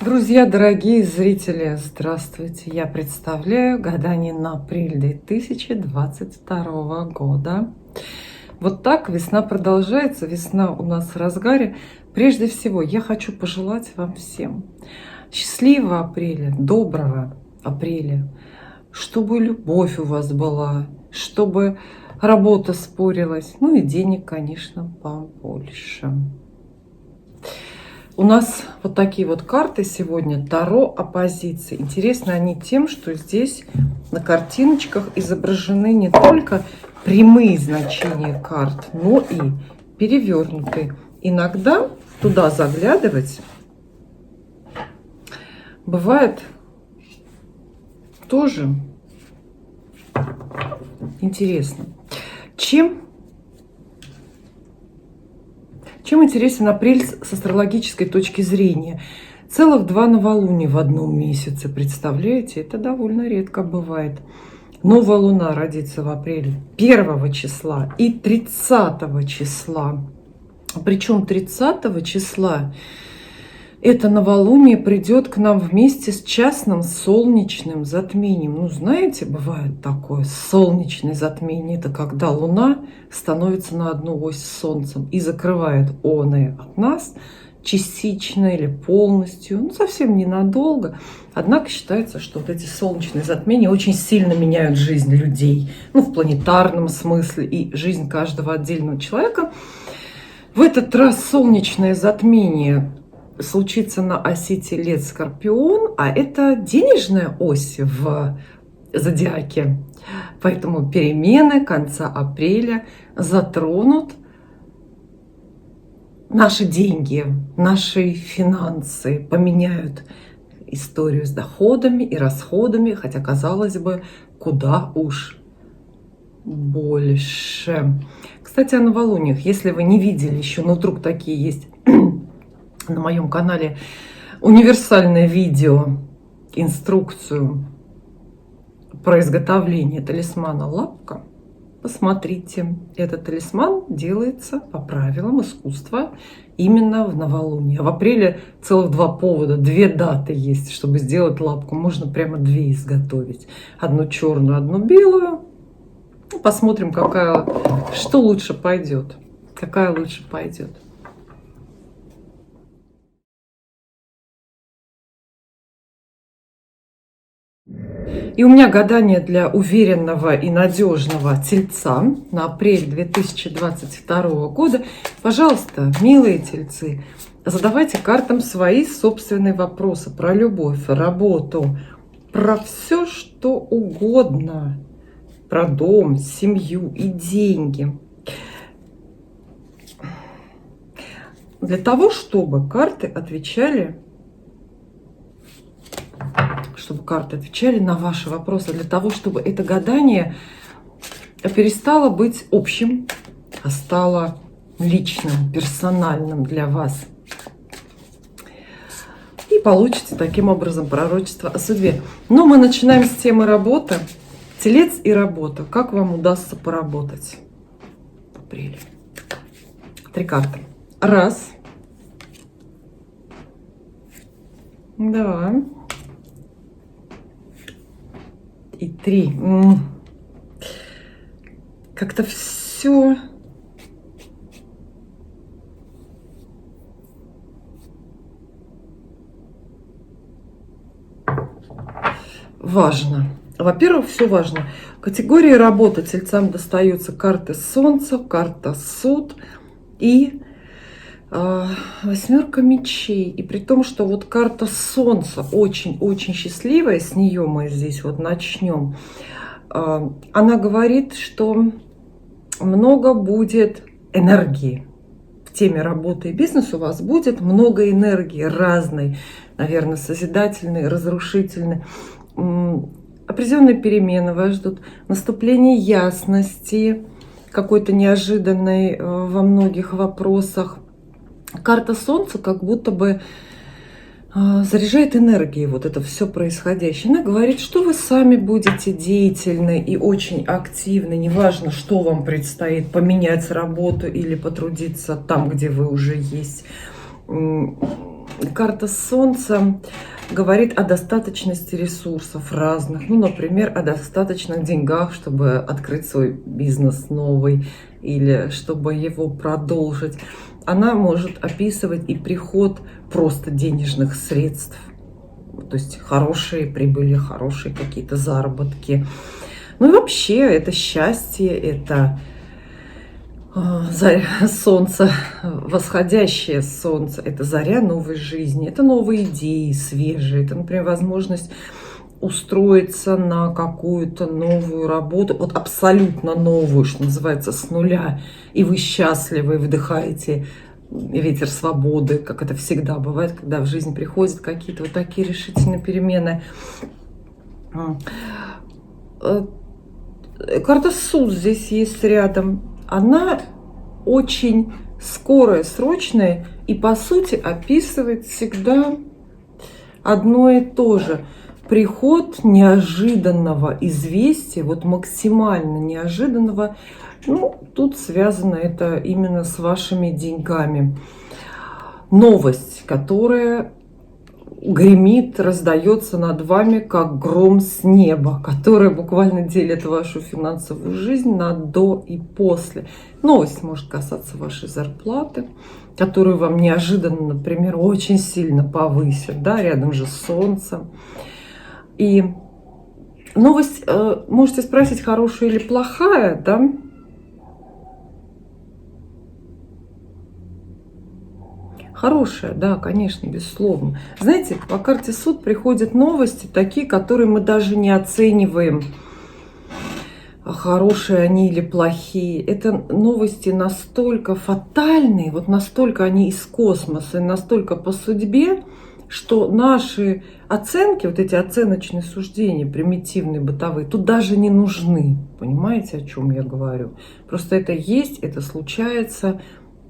Друзья, дорогие зрители, здравствуйте! Я представляю гадание на апрель 2022 года. Вот так весна продолжается, весна у нас в разгаре. Прежде всего, я хочу пожелать вам всем счастливого апреля, доброго апреля, чтобы любовь у вас была, чтобы работа спорилась, ну и денег, конечно, побольше. У нас вот такие вот карты сегодня, Таро оппозиции. Интересны они тем, что здесь на картиночках изображены не только прямые значения карт, но и перевернутые. Иногда туда заглядывать бывает тоже интересно. Чем интересен апрель с астрологической точки зрения? Целых 2 новолуния в одном месяце, представляете? Это довольно редко бывает. Новая луна родится в апреле 1 числа и 30 числа. Причем 30 числа это новолуние придет к нам вместе с частным солнечным затмением. Ну, знаете, бывает такое солнечное затмение. Это когда Луна становится на одну ось с Солнцем и закрывает оное от нас частично или полностью, ну, совсем ненадолго. Однако считается, что вот эти солнечные затмения очень сильно меняют жизнь людей. Ну, в планетарном смысле и жизнь каждого отдельного человека. В этот раз солнечное затмение случится на оси Телец-Скорпион, а это денежная ось в зодиаке. Поэтому перемены конца апреля затронут наши деньги, наши финансы, поменяют историю с доходами и расходами, хотя, казалось бы, куда уж больше. Кстати, о новолуниях. Если вы не видели еще, но вдруг такие есть на моем канале, универсальное видео, инструкцию про изготовление талисмана лапка, посмотрите. Этот талисман делается по правилам искусства именно в новолуние. В апреле целых 2 повода, 2 даты есть, чтобы сделать лапку. Можно прямо 2 изготовить. Одну черную, одну белую. Посмотрим, что лучше пойдет. Какая лучше пойдет. И у меня гадание для уверенного и надежного тельца на апрель 2022 года. Пожалуйста, милые тельцы, задавайте картам свои собственные вопросы про любовь, работу, про все, что угодно, про дом, семью и деньги. Для того, чтобы карты отвечали на ваши вопросы, для того, чтобы это гадание перестало быть общим, а стало личным, персональным для вас. И получите таким образом пророчество о судьбе. Но мы начинаем с темы работы. Телец и работа. Как вам удастся поработать в апреле? 3 карты. 1, 2 и 3. Как-то все важно. Во-первых, все важно. В категории работы тельцам достаются карты Солнца, карта Суд и 8 мечей. И при том, что вот карта Солнца очень-очень счастливая, с нее мы здесь вот начнем. Она говорит, что много будет энергии. В теме работы и бизнеса у вас будет много энергии разной, наверное, созидательной, разрушительной. Определенные перемены вас ждут, наступление ясности, какой-то неожиданной во многих вопросах. Карта Солнца как будто бы заряжает энергией вот это все происходящее. Она говорит, что вы сами будете деятельны и очень активны. Неважно, что вам предстоит, поменять работу или потрудиться там, где вы уже есть. карта Солнца говорит о достаточности ресурсов разных. Ну, например, о достаточных деньгах, чтобы открыть свой бизнес новый или чтобы его продолжить. Она может описывать и приход просто денежных средств. То есть хорошие прибыли, хорошие какие-то заработки. Ну и вообще это счастье, это солнце, восходящее солнце, это заря новой жизни, это новые идеи, свежие, это, например, возможность устроиться на какую-то новую работу, вот абсолютно новую, что называется, с нуля, и вы счастливы, вдыхаете ветер свободы, как это всегда бывает, когда в жизнь приходят какие-то вот такие решительные перемены. Карта Суд здесь есть рядом. Она очень скорая, срочная и, по сути, описывает всегда одно и то же. Приход неожиданного известия, вот максимально неожиданного. Ну, тут связано это именно с вашими деньгами. Новость, которая гремит, раздается над вами, как гром с неба, которая буквально делит вашу финансовую жизнь на до и после. Новость может касаться вашей зарплаты, которую вам неожиданно, например, очень сильно повысят, да, рядом же с Солнцем. И новость, можете спросить, хорошая или плохая, да? Хорошая, да, конечно, безусловно. Знаете, по карте Суд приходят новости, такие, которые мы даже не оцениваем, хорошие они или плохие. Это новости настолько фатальные, вот настолько они из космоса, и настолько по судьбе, что наши оценки, вот эти оценочные суждения, примитивные, бытовые, тут даже не нужны. Понимаете, о чем я говорю? Просто это есть, это случается.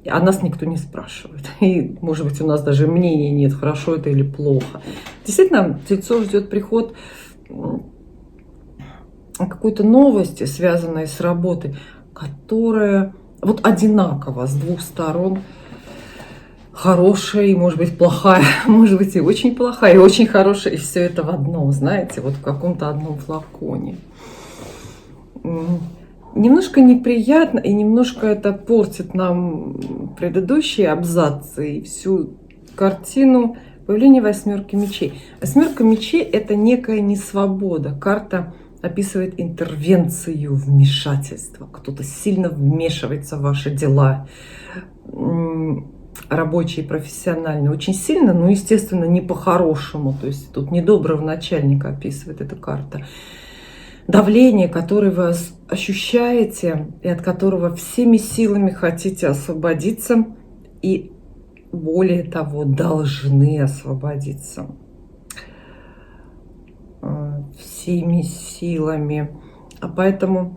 А нас никто не спрашивает. И, может быть, у нас даже мнения нет, хорошо это или плохо. Действительно, Тельцов ждет приход какой-то новости, связанной с работой, которая вот одинаково с двух сторон хорошая и, может быть, плохая, может быть, и очень плохая, и очень хорошая, и все это в одном, знаете, вот в каком-то одном флаконе. Немножко неприятно, и немножко это портит нам предыдущие абзацы и всю картину появления восьмерки мечей. Восьмерка мечей – это некая несвобода. Карта описывает интервенцию, вмешательство. Кто-то сильно вмешивается в ваши дела, рабочие, профессиональные. Очень сильно, но, естественно, не по-хорошему. То есть тут недоброго начальника описывает эта карта. Давление, которое вы ощущаете и от которого всеми силами хотите освободиться, и более того, должны освободиться всеми силами. А поэтому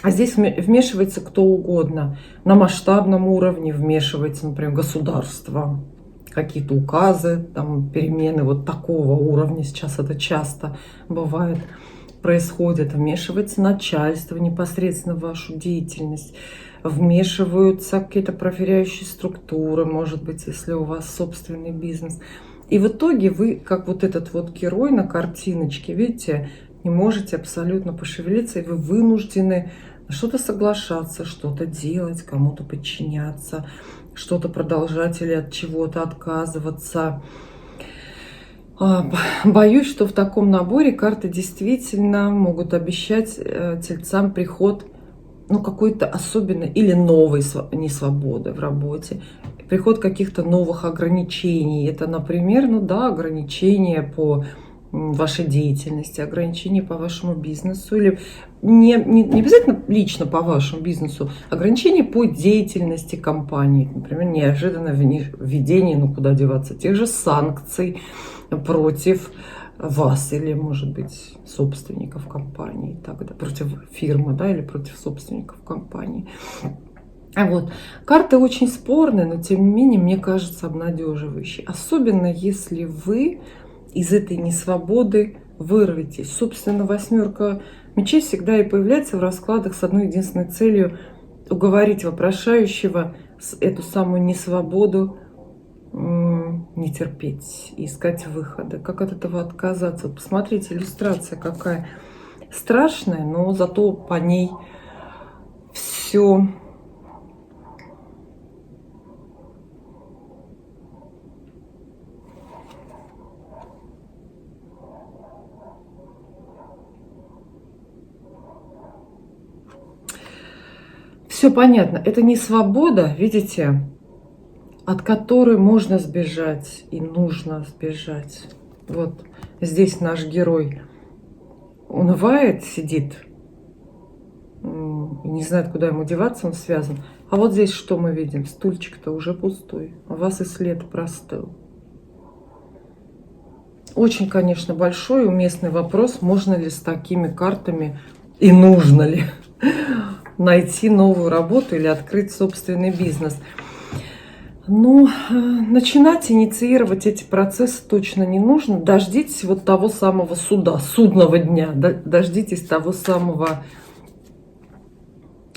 здесь вмешивается кто угодно. На масштабном уровне вмешивается, например, государство, какие-то указы, там, перемены вот такого уровня. Сейчас это часто бывает. Происходит, вмешивается начальство непосредственно в вашу деятельность, вмешиваются какие-то проверяющие структуры, может быть, если у вас собственный бизнес. И в итоге вы, как вот этот вот герой на картиночке, видите, не можете абсолютно пошевелиться, и вы вынуждены на что-то соглашаться, что-то делать, кому-то подчиняться, что-то продолжать или от чего-то отказываться. Боюсь, что в таком наборе карты действительно могут обещать тельцам приход, ну, какой-то особенной или новой несвободы в работе, приход каких-то новых ограничений. Это, например, ну да, ограничения по вашей деятельности, ограничения по вашему бизнесу, или не обязательно лично по вашему бизнесу, ограничения по деятельности компании, например, неожиданное введение, ну куда деваться, тех же санкций против вас или, может быть, собственников компании, тогда против фирмы, да, или против собственников компании. Вот. Карты очень спорные, но тем не менее, мне кажется, обнадеживающие. Особенно если вы из этой несвободы вырветесь. Собственно, восьмерка мечей всегда и появляется в раскладах с одной единственной целью: уговорить вопрошающего эту самую несвободу не терпеть, искать выходы, как от этого отказаться. Вот посмотрите, иллюстрация какая страшная, но зато по ней все понятно. Это не свобода, видите, от которой можно сбежать и нужно сбежать. Вот здесь наш герой унывает, сидит, не знает, куда ему деваться, он связан. А вот здесь что мы видим? Стульчик-то уже пустой, у вас и след простыл. Очень, конечно, большой уместный вопрос, можно ли с такими картами и нужно ли найти новую работу или открыть собственный бизнес. Ну, начинать инициировать эти процессы точно не нужно. Дождитесь вот того самого суда, судного дня, дождитесь того самого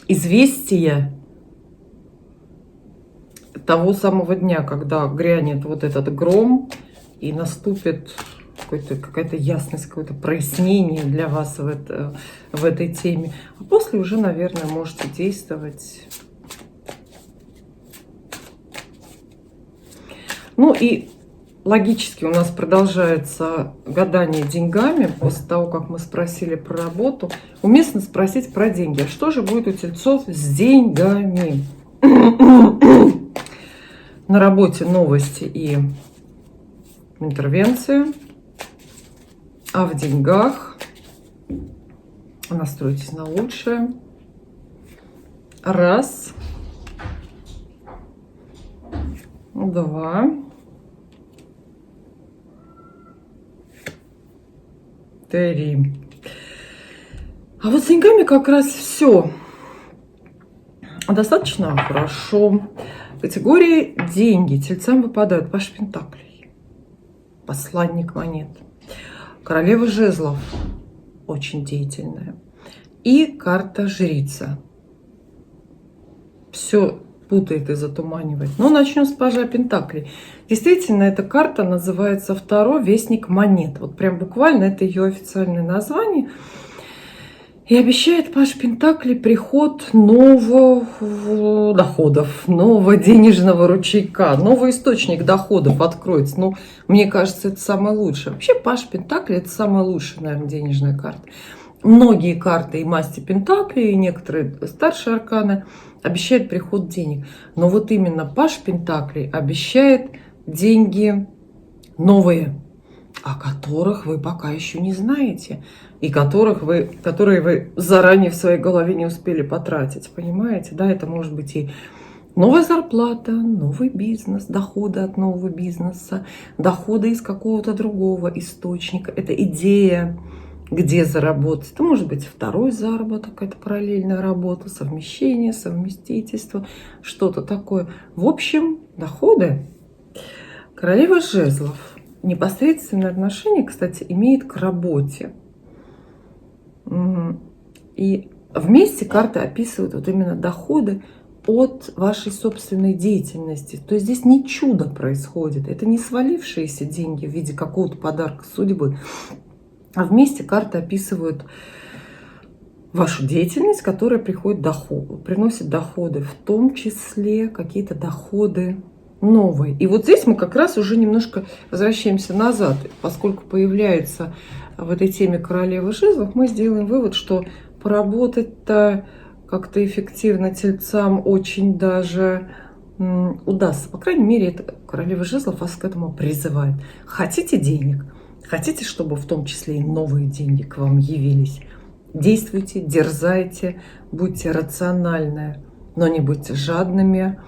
известия, того самого дня, когда грянет вот этот гром и наступит какая-то ясность, какое-то прояснение для вас в этой теме. А после уже, наверное, можете действовать. Ну и логически у нас продолжается гадание деньгами. После того, как мы спросили про работу, уместно спросить про деньги. А что же будет у тельцов с деньгами? На работе новости и интервенции. А в деньгах настройтесь на лучшее. Раз. Два. Три. А вот с деньгами как раз все достаточно хорошо. В категории деньги тельцам выпадают паж пентаклей, посланник монет, королева жезлов, очень деятельная, и карта жрица. Все путает и затуманивает. Но начнем с пажа пентаклей. Действительно, эта карта называется второй вестник монет. Вот прям буквально это ее официальное название. И обещает паж пентаклей приход новых доходов, нового денежного ручейка, новый источник доходов откроется. Ну, мне кажется, это самое лучшее. Вообще паж пентаклей это самая лучшая, наверное, денежная карта. Многие карты и масти пентаклей, и некоторые старшие арканы обещают приход денег. Но вот именно паж пентаклей обещает деньги новые, о которых вы пока еще не знаете. И которые вы заранее в своей голове не успели потратить. Понимаете? Да, это может быть и новая зарплата, новый бизнес, доходы от нового бизнеса, доходы из какого-то другого источника. Это идея, где заработать. Это может быть второй заработок, какая-то параллельная работа, совмещение, совместительство, что-то такое. В общем, доходы. Королева жезлов. Непосредственное отношение, кстати, имеет к работе. И вместе карты описывают вот именно доходы от вашей собственной деятельности. То есть здесь не чудо происходит. Это не свалившиеся деньги в виде какого-то подарка судьбы. А вместе карты описывают вашу деятельность, которая приносит доходы, в том числе какие-то доходы новые. И вот здесь мы как раз уже немножко возвращаемся назад, поскольку появляется в этой теме королева жезлов, мы сделаем вывод, что поработать-то как-то эффективно тельцам очень даже удастся. По крайней мере, это королева жезлов вас к этому призывает. Хотите денег? Хотите, чтобы в том числе и новые деньги к вам явились? Действуйте, дерзайте, будьте рациональны, но не будьте жадными.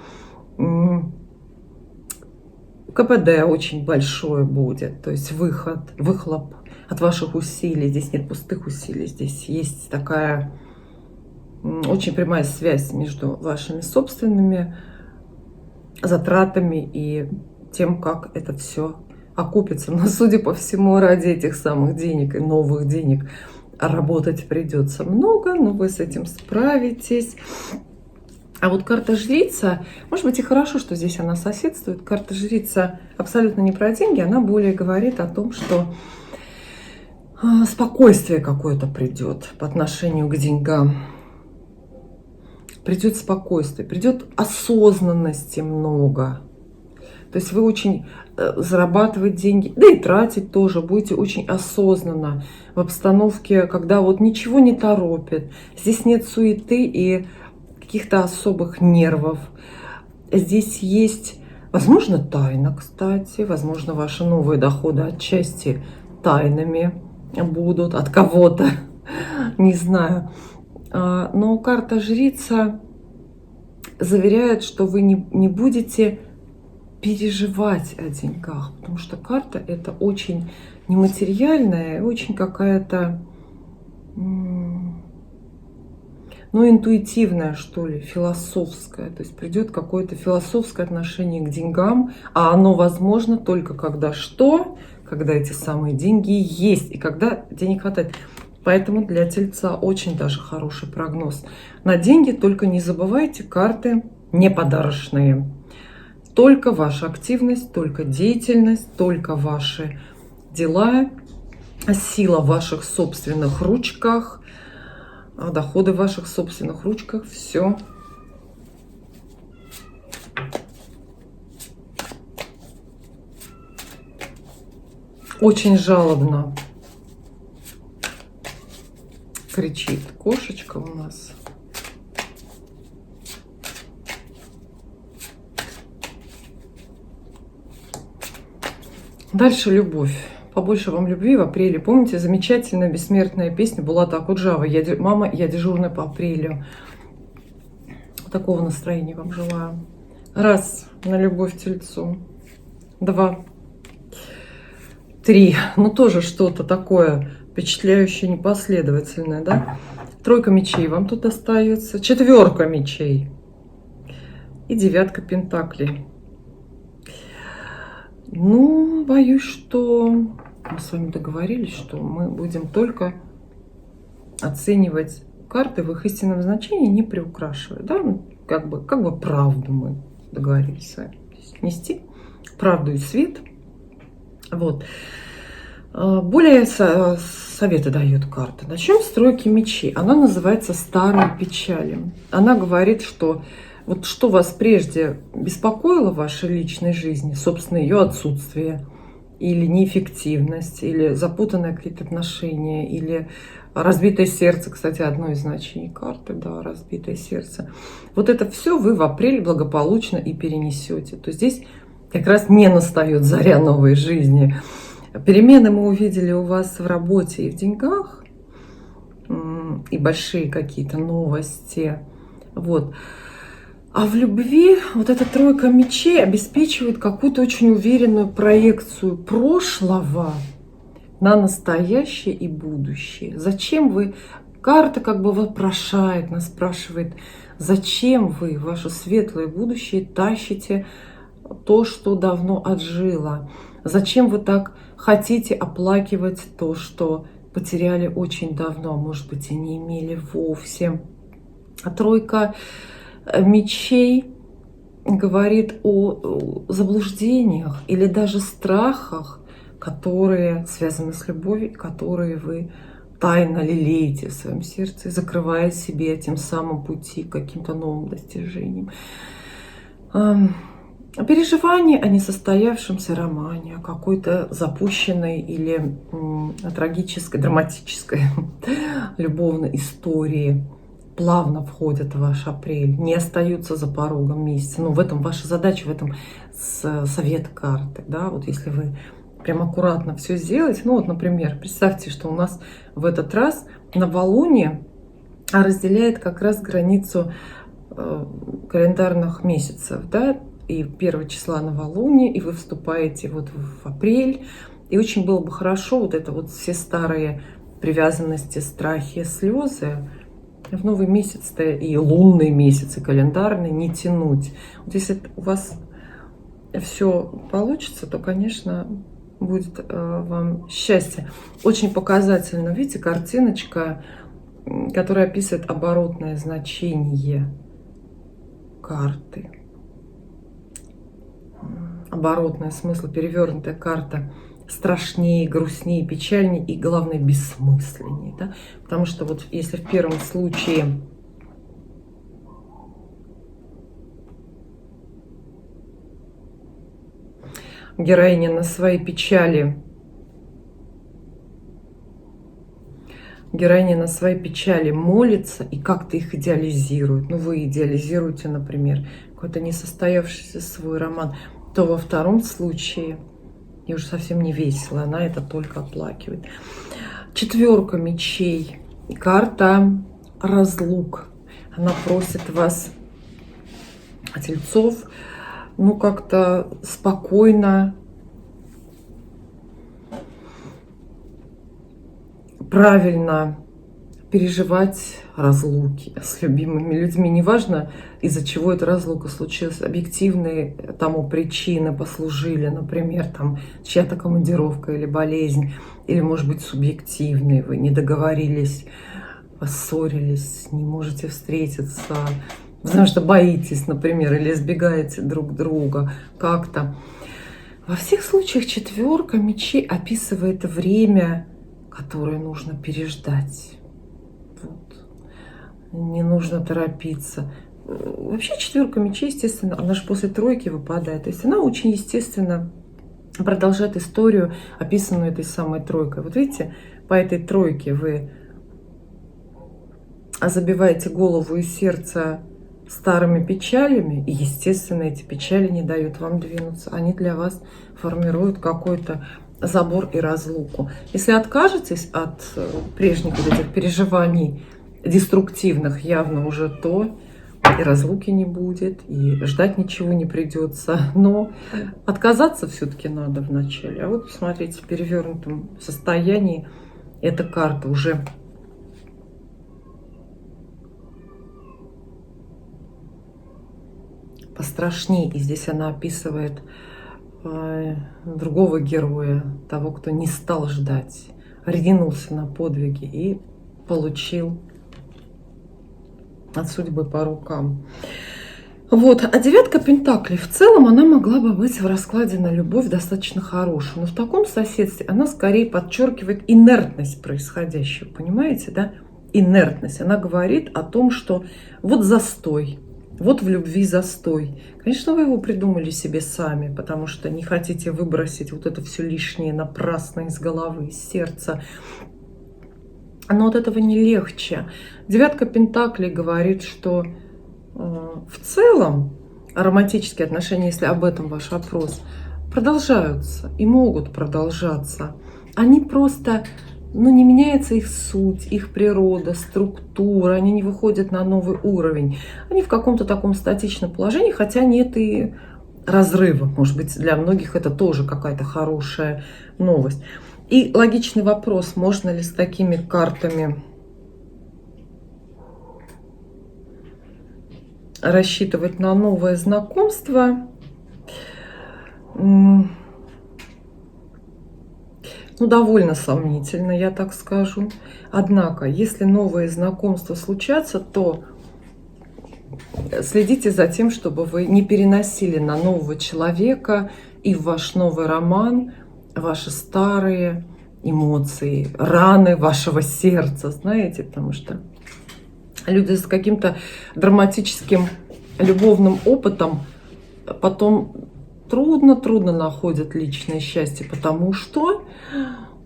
КПД очень большое будет, то есть выхлоп от ваших усилий. Здесь нет пустых усилий, здесь есть такая очень прямая связь между вашими собственными затратами и тем, как это все окупится. Но, судя по всему, ради этих самых денег и новых денег работать придется много, но вы с этим справитесь. А вот карта жрица, может быть и хорошо, что здесь она соседствует. Карта жрица абсолютно не про деньги, она более говорит о том, что спокойствие какое-то придет по отношению к деньгам. Придет спокойствие, придет осознанности много. То есть вы очень зарабатывать деньги, да и тратить тоже будете очень осознанно в обстановке, когда вот ничего не торопит. Здесь нет суеты и каких-то особых нервов. Здесь есть, возможно, тайна, кстати. Возможно, ваши новые доходы отчасти тайнами будут от кого-то. Не знаю. Но карта жрица заверяет, что вы не будете переживать о деньгах, потому что карта это очень нематериальная, очень какая-то, ну, интуитивная, что ли, философская. То есть придет какое-то философское отношение к деньгам, а оно возможно только когда что? Когда эти самые деньги есть и когда денег хватает. Поэтому для Тельца очень даже хороший прогноз. На деньги только не забывайте, карты не подарочные. Только ваша активность, только деятельность, только ваши дела, сила в ваших собственных ручках, доходы в ваших собственных ручках. Все. Очень жалобно кричит кошечка у нас. Дальше любовь. Побольше вам любви в апреле. Помните замечательная бессмертная песня Булата Акуджава «Мама, я дежурная по апрелю». Такого настроения вам желаю. Раз, на любовь Тельцу. 2, 3. Ну тоже что-то такое впечатляющее, непоследовательное, да? 3 мечей вам тут остается. 4 мечей. И 9 пентаклей. Ну, боюсь, что мы с вами договорились, что мы будем только оценивать карты в их истинном значении, не приукрашивая, да? Как бы правду мы договорились с вами. Нести правду и свет. Вот. Более советы дает карта. Начнем с 3 мечей. Она называется «Старые печали». Она говорит, что вот что вас прежде беспокоило в вашей личной жизни, собственно, ее отсутствие, или неэффективность, или запутанные какие-то отношения, или разбитое сердце, кстати, одно из значений карты, да, разбитое сердце. Вот это все вы в апреле благополучно и перенесете. То здесь как раз не настает заря новой жизни. Перемены мы увидели у вас в работе и в деньгах, и большие какие-то новости. Вот. А в любви вот эта 3 мечей обеспечивает какую-то очень уверенную проекцию прошлого на настоящее и будущее. Зачем вы... Карта как бы вопрошает нас, спрашивает, зачем вы в ваше светлое будущее тащите то, что давно отжило? Зачем вы так хотите оплакивать то, что потеряли очень давно, может быть, и не имели вовсе? А 3 мечей говорит о заблуждениях или даже страхах, которые связаны с любовью, которые вы тайно лелеете в своем сердце, закрывая себе тем самым пути к каким-то новым достижениям. Переживание о несостоявшемся романе, о какой-то запущенной или трагической, драматической любовной истории плавно входят в ваш апрель, не остаются за порогом месяца. Ну, в этом ваша задача, в этом совет карты, да, вот если вы прям аккуратно все сделаете, ну, вот, например, представьте, что у нас в этот раз новолуние разделяет как раз границу календарных месяцев, да, и 1 числа новолуние, и вы вступаете вот в апрель, и очень было бы хорошо вот это вот все старые привязанности, страхи, слезы в новый месяц-то и лунные месяцы календарные не тянуть. Вот если у вас все получится, то, конечно, будет вам счастье. Очень показательно, видите, картиночка, которая описывает оборотное значение. карты. Оборотный смысл, перевернутая карта страшнее, грустнее, печальнее и, главное, бессмысленнее. Да? Потому что вот если в первом случае героиня на своей печали, молится и как-то их идеализирует. Ну, вы идеализируете, например, какой-то несостоявшийся свой роман, то во втором случае ей уже совсем не весело, она это только оплакивает. Четверка мечей, карта разлук. Она просит вас, тельцов, ну как-то спокойно, правильно переживать разлуки с любимыми людьми. Неважно, из-за чего эта разлука случилась. Объективные тому причины послужили, например, там чья-то командировка или болезнь, или, может быть, субъективные. Вы не договорились, поссорились, не можете встретиться, потому что боитесь, например, или избегаете друг друга как-то. Во всех случаях четверка мечей описывает время, которое нужно переждать. Вот. Не нужно торопиться. Вообще четверка мечей, естественно, она же после тройки выпадает. То есть она очень естественно продолжает историю, описанную этой самой тройкой. Вот видите, по этой тройке вы забиваете голову и сердце старыми печалями, и, естественно, эти печали не дают вам двинуться. Они для вас формируют какой-то забор и разлуку. Если откажетесь от прежних вот этих переживаний деструктивных явно уже, то и разлуки не будет, и ждать ничего не придется. Но отказаться все-таки надо вначале. А вот посмотрите, в перевернутом состоянии эта карта уже пострашнее. И здесь она описывает другого героя, того, кто не стал ждать, ринулся на подвиги и получил от судьбы по рукам. Вот. А девятка пентаклей в целом она могла бы быть в раскладе на любовь достаточно хорошей, но в таком соседстве она скорее подчеркивает инертность происходящего, понимаете, да? Инертность. Она говорит о том, что вот застой, вот в любви застой. Конечно, вы его придумали себе сами, потому что не хотите выбросить вот это все лишнее напрасно из головы, из сердца. Но от этого не легче. Девятка пентаклей говорит, что в целом романтические отношения, если об этом ваш вопрос, продолжаются и могут продолжаться. Они просто, не меняется их суть, их природа, структура, они не выходят на новый уровень. Они в каком-то таком статичном положении, хотя нет и разрыва. Может быть, для многих это тоже какая-то хорошая новость. И логичный вопрос, можно ли с такими картами рассчитывать на новое знакомство? Довольно сомнительно, я так скажу. Однако, если новые знакомства случатся, то следите за тем, чтобы вы не переносили на нового человека и в ваш новый роман ваши старые эмоции, раны вашего сердца, знаете, потому что люди с каким-то драматическим любовным опытом потом трудно находят личное счастье, потому что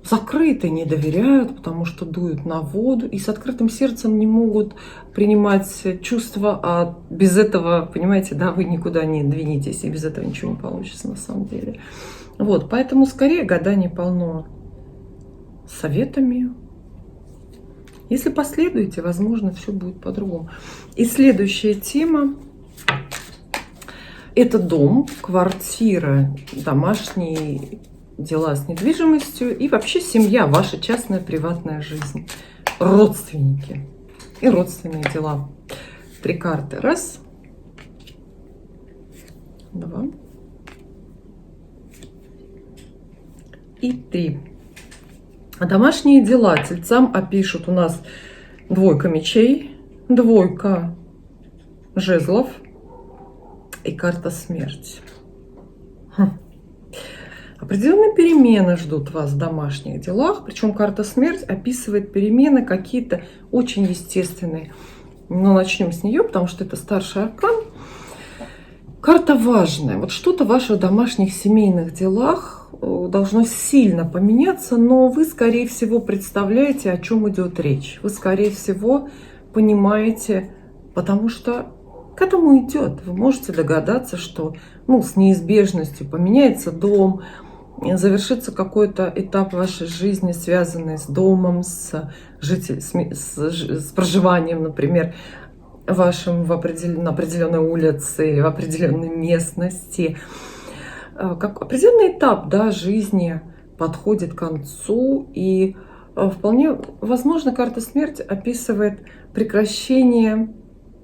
закрыты, не доверяют, потому что дуют на воду и с открытым сердцем не могут принимать чувства, а без этого, понимаете, да, вы никуда не двинетесь, и без этого ничего не получится на самом деле. Вот, поэтому скорее гадание полно советами. Если последуете, возможно, все будет по-другому. И следующая тема – это дом, квартира, домашние дела с недвижимостью и вообще семья, ваша частная приватная жизнь, родственники и родственные дела. 3 карты. 1, 2 и 3. А домашние дела тельцам опишут у нас 2 мечей, 2 жезлов, и карта смерти. Определенные перемены ждут вас в домашних делах, причем карта смерть описывает перемены какие-то очень естественные. Но начнем с нее, потому что это старший аркан. Карта важная. Вот что-то в ваших домашних семейных делах должно сильно поменяться, но вы, скорее всего, представляете, о чем идет речь. Вы, скорее всего, понимаете, потому что к этому идет. Вы можете догадаться, что с неизбежностью поменяется дом, завершится какой-то этап вашей жизни, связанный с домом, с проживанием, например, вашим на определенной улице или в определенной местности. Как определенный этап, да, жизни подходит к концу, и вполне возможно карта смерти описывает прекращение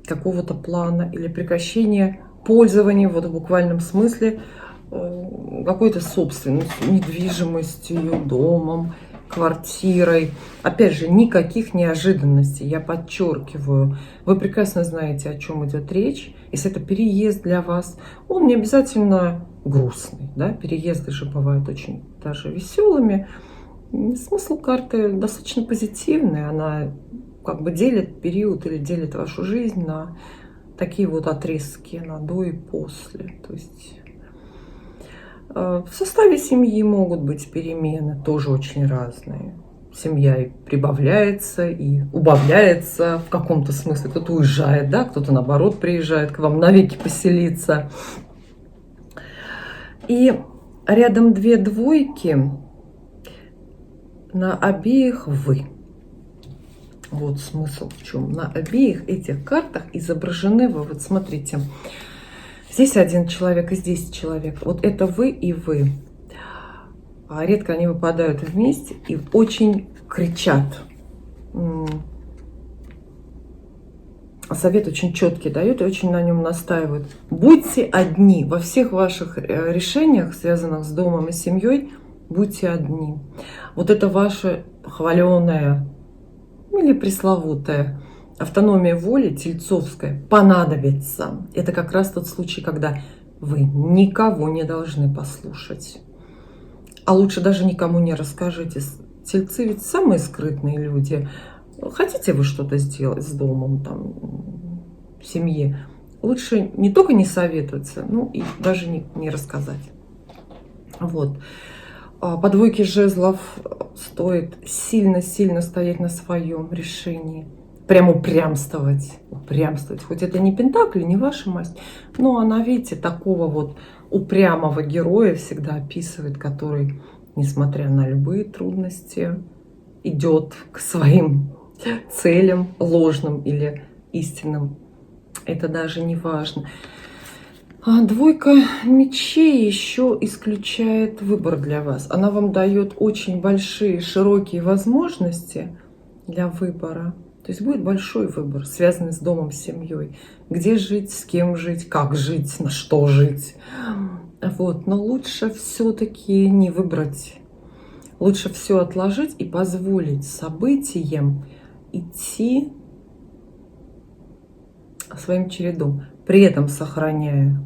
какого-то плана или прекращение пользования, вот в буквальном смысле, какой-то собственностью, недвижимостью, домом, квартирой. Опять же, никаких неожиданностей, я подчеркиваю. Вы прекрасно знаете, о чем идет речь. Если это переезд для вас, он не обязательно грустный. Да? Переезды же бывают очень даже веселыми. Смысл карты достаточно позитивный. Она как бы делит период или делит вашу жизнь на такие вот отрезки, на до и после. То есть в составе семьи могут быть перемены, тоже очень разные. Семья и прибавляется, и убавляется в каком-то смысле. Кто-то уезжает, да, кто-то наоборот приезжает к вам навеки поселиться. И рядом две двойки, на обеих вы. Вот смысл в чем. На обеих этих картах изображены вы. Вот смотрите. Здесь один человек и здесь человек. Вот это вы и вы. Редко они выпадают вместе и очень кричат. Совет очень четкий дает и очень на нем настаивают. Будьте одни. Во всех ваших решениях, связанных с домом и семьей, будьте одни. Вот это ваше хваленое или пресловутая автономия воли тельцовская понадобится. Это как раз тот случай, когда вы никого не должны послушать. А лучше даже никому не расскажите. Тельцы ведь самые скрытные люди. Хотите вы что-то сделать с домом, там, в семье, лучше не только не советоваться, ну и даже не рассказать. Вот. По двойке жезлов стоит сильно-сильно стоять на своем решении. Прям упрямствовать. Хоть это не пентакли, не ваша масть, но она, видите, такого вот упрямого героя всегда описывает, который, несмотря на любые трудности, идет к своим целям, ложным или истинным. Это даже не важно. Двойка мечей еще исключает выбор для вас. Она вам дает очень большие, широкие возможности для выбора. То есть будет большой выбор, связанный с домом, с семьей. Где жить, с кем жить, как жить, на что жить. Вот. Но лучше все-таки не выбрать. Лучше все отложить и позволить событиям идти своим чередом. При этом сохраняя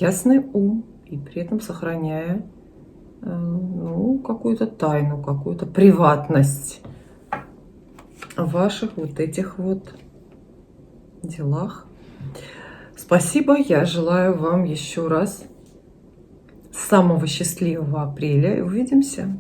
ясный ум и при этом сохраняя какую-то тайну, какую-то приватность в ваших вот этих вот делах. Спасибо. Я желаю вам еще раз самого счастливого апреля. И увидимся.